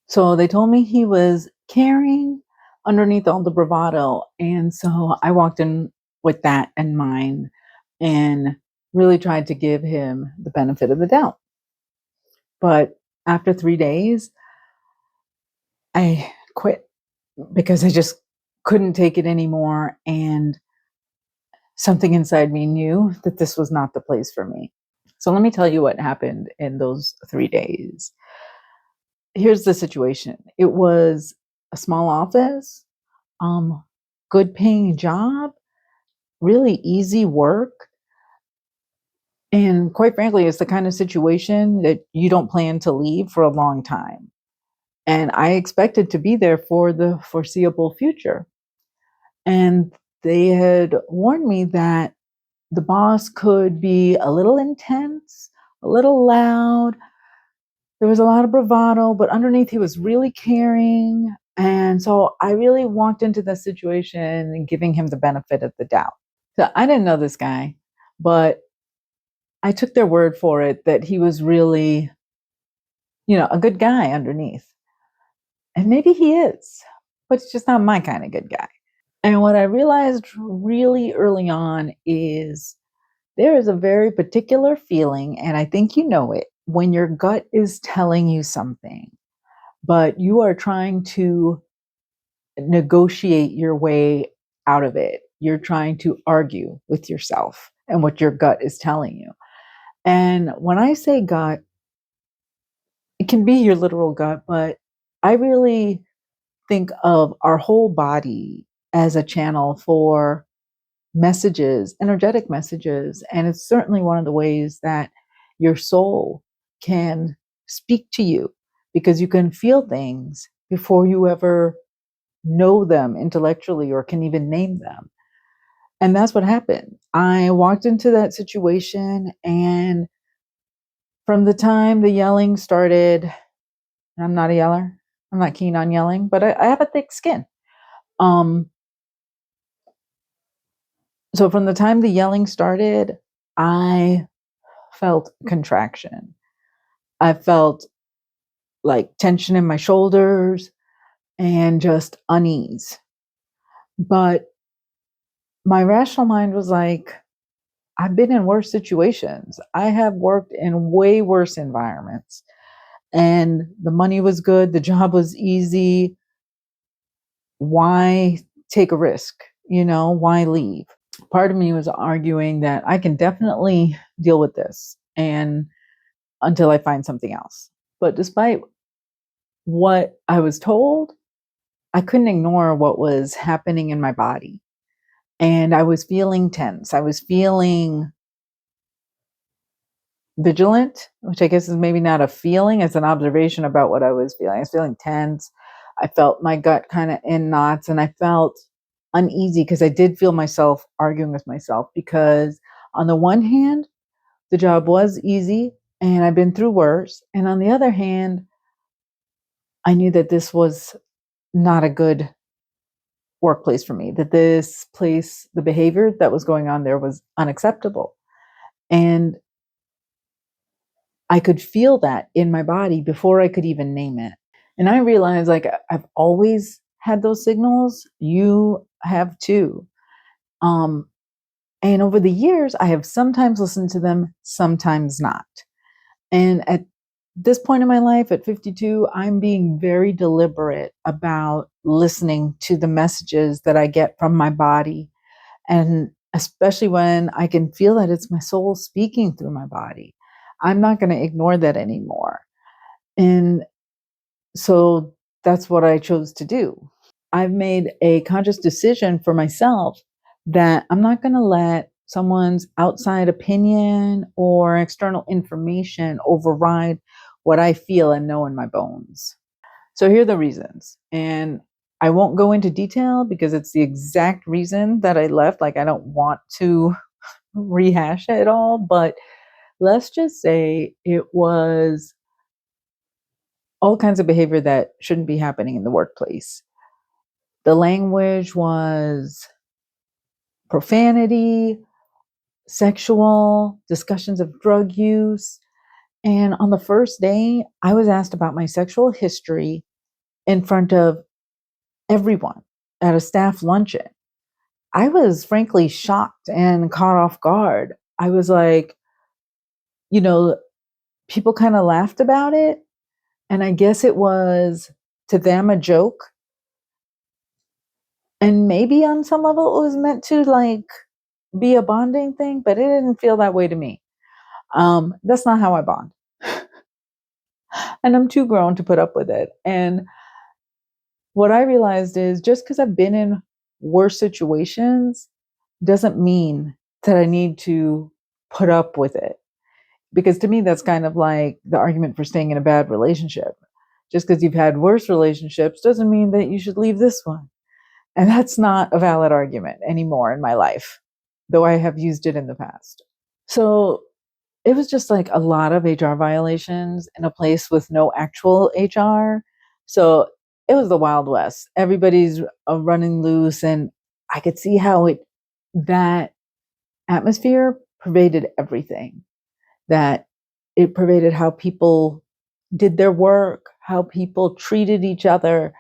So they told me he was caring underneath all the bravado. And so I walked in with that in mind and really tried to give him the benefit of the doubt. But after 3 days, I quit because I just couldn't take it anymore. And something inside me knew that this was not the place for me. So let me tell you what happened in those 3 days. Here's the situation. It was a small office, um, good paying job, really easy work. And quite frankly, it's the kind of situation that you don't plan to leave for a long time. And I expected to be there for the foreseeable future. And they had warned me that the boss could be a little intense, a little loud. There was a lot of bravado, but underneath he was really caring. And so I really walked into the situation and giving him the benefit of the doubt. So I didn't know this guy, but I took their word for it that he was really, a good guy underneath. And maybe he is, but it's just not my kind of good guy. And what I realized really early on is there is a very particular feeling, and I think you know it, when your gut is telling you something, but you are trying to negotiate your way out of it. You're trying to argue with yourself and what your gut is telling you. And when I say gut, it can be your literal gut, but I really think of our whole body as a channel for messages, energetic messages. And it's certainly one of the ways that your soul can speak to you because you can feel things before you ever know them intellectually or can even name them. And that's what happened. I walked into that situation, and from the time the yelling started, and I'm not a yeller, I'm not keen on yelling, but I have a thick skin. Um, so from the time the yelling started, I felt contraction. I felt like tension in my shoulders and just unease. But my rational mind was like, I've been in worse situations. I have worked in way worse environments, and the money was good, the job was easy. Why take a risk? Why leave? Part of me was arguing that I can definitely deal with this and until I find something else. But despite what I was told, I couldn't ignore what was happening in my body. And I was feeling tense. I was feeling vigilant, which I guess is maybe not a feeling, it's an observation about what I was feeling. I was feeling tense. I felt my gut kind of in knots, and I felt uneasy because I did feel myself arguing with myself because on the one hand, the job was easy and I've been through worse. And on the other hand, I knew that this was not a good workplace for me, that this place, the behavior that was going on there was unacceptable. And I could feel that in my body before I could even name it. And I realized like I've always had those signals. You have too. Um, and over the years, I have sometimes listened to them, sometimes not. And at this point in my life, at 52, I'm being very deliberate about listening to the messages that I get from my body. And especially when I can feel that it's my soul speaking through my body, I'm not going to ignore that anymore. And so that's what I chose to do. I've made a conscious decision for myself that I'm not going to let someone's outside opinion or external information override what I feel and know in my bones. So here are the reasons. And I won't go into detail because it's the exact reason that I left. Like, I don't want to rehash it all, but let's just say it was all kinds of behavior that shouldn't be happening in the workplace. The language was profanity, sexual, discussions of drug use. And on the first day, I was asked about my sexual history in front of everyone at a staff luncheon. I was frankly shocked and caught off guard. I was like, you know, people kind of laughed about it. And I guess it was to them a joke. And maybe on some level it was meant to like be a bonding thing, but it didn't feel that way to me. That's not how I bond. And I'm too grown to put up with it. And what I realized is just because I've been in worse situations doesn't mean that I need to put up with it. Because to me, that's kind of like the argument for staying in a bad relationship. Just because you've had worse relationships doesn't mean that you should leave this one. And that's not a valid argument anymore in my life, though I have used it in the past. So it was just like a lot of HR violations in a place with no actual HR. So it was the Wild West. Everybody's running loose, and I could see how that atmosphere pervaded everything. That it pervaded how people did their work, how people treated each other.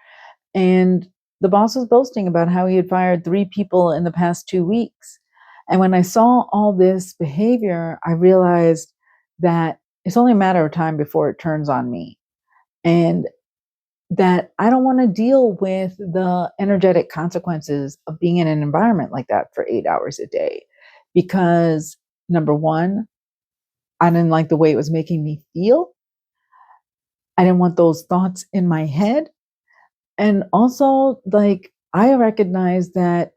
And the boss was boasting about how he had fired 3 people in the past 2 weeks. And when I saw all this behavior, I realized that it's only a matter of time before it turns on me. And that I don't want to deal with the energetic consequences of being in an environment like that for 8 hours a day. Because number one, I didn't like the way it was making me feel. I didn't want those thoughts in my head. And also, like, I recognize that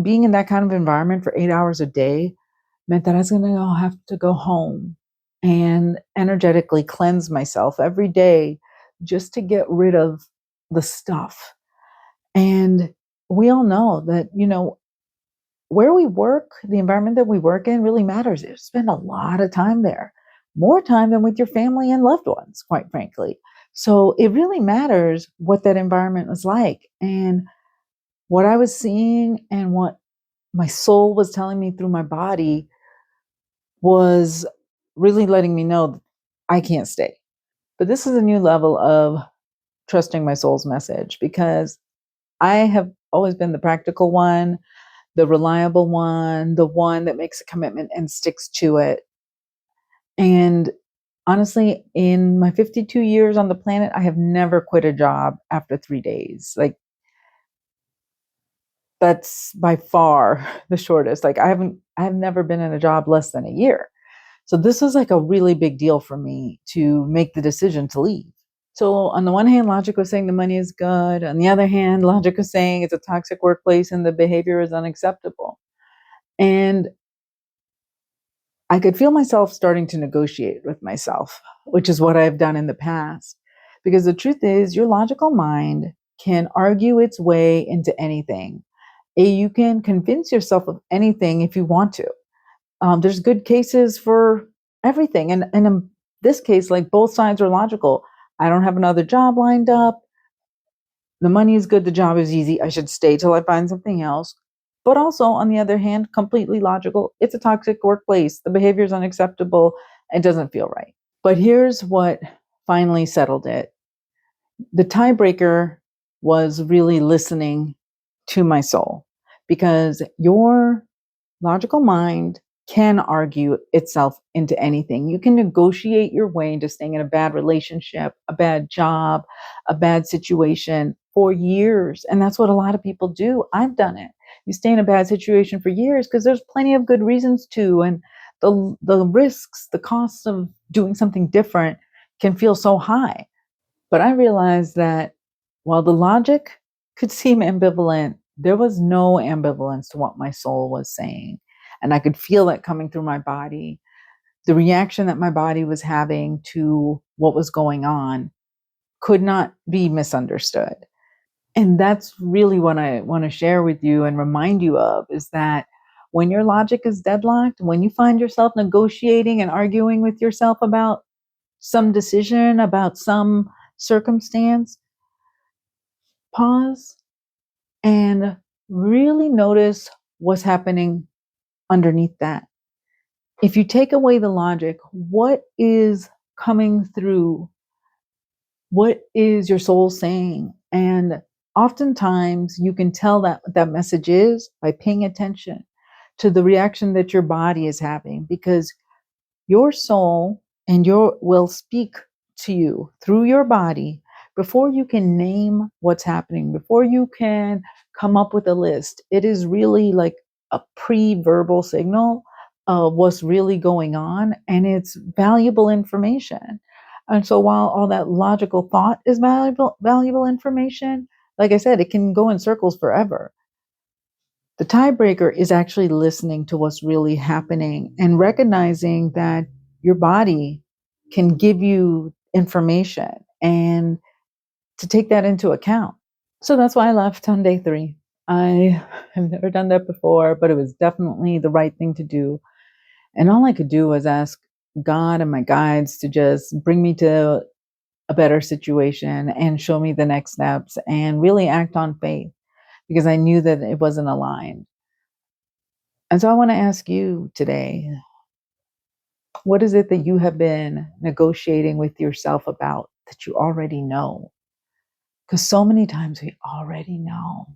being in that kind of environment for 8 hours a day meant that I was going to have to go home and energetically cleanse myself every day just to get rid of the stuff. And we all know that, where we work, the environment that we work in really matters. You spend a lot of time there, more time than with your family and loved ones, quite frankly. So it really matters what that environment was like. And what I was seeing and what my soul was telling me through my body was really letting me know that I can't stay. But this is a new level of trusting my soul's message, because I have always been the practical one, the reliable one, the one that makes a commitment and sticks to it. And honestly, in my 52 years on the planet, I have never quit a job after 3 days. Like, that's by far the shortest. Like, I've never been in a job less than a year. So this was like a really big deal for me to make the decision to leave. So on the one hand, logic was saying the money is good. On the other hand, logic was saying it's a toxic workplace and the behavior is unacceptable. And I could feel myself starting to negotiate with myself, which is what I've done in the past. Because the truth is, your logical mind can argue its way into anything. You can convince yourself of anything if you want to. There's good cases for everything. And in this case, like, both sides are logical. I don't have another job lined up. The money is good. The job is easy. I should stay till I find something else. But also, on the other hand, completely logical. It's a toxic workplace. The behavior is unacceptable. It doesn't feel right. But here's what finally settled it. The tiebreaker was really listening to my soul, because your logical mind can argue itself into anything. You can negotiate your way into staying in a bad relationship, a bad job, a bad situation for years. And that's what a lot of people do. I've done it. You stay in a bad situation for years because there's plenty of good reasons to. And the risks, the costs of doing something different can feel so high. But I realized that while the logic could seem ambivalent, there was no ambivalence to what my soul was saying. And I could feel it coming through my body. The reaction that my body was having to what was going on could not be misunderstood. And that's really what I want to share with you and remind you of, is that when your logic is deadlocked, when you find yourself negotiating and arguing with yourself about some decision, about some circumstance, pause and really notice what's happening underneath that. If you take away the logic, what is coming through What is your soul saying? And oftentimes you can tell that what that message is by paying attention to the reaction that your body is having, because your soul and your will speak to you through your body before you can name what's happening, before you can come up with a list. It is really like a pre-verbal signal of what's really going on, and it's valuable information. And so while all that logical thought is valuable information, like I said, it can go in circles forever. The tiebreaker is actually listening to what's really happening and recognizing that your body can give you information and to take that into account. So that's why I left on day 3. I have never done that before, but it was definitely the right thing to do. And all I could do was ask God and my guides to just bring me to a better situation and show me the next steps and really act on faith, because I knew that it wasn't aligned. And so I want to ask you today, what is it that you have been negotiating with yourself about that you already know? Because so many times we already know,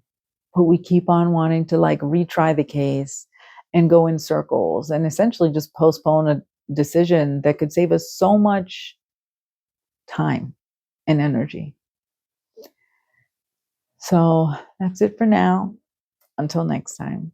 but we keep on wanting to like retry the case and go in circles and essentially just postpone a decision that could save us so much time and energy. So that's it for now. Until next time.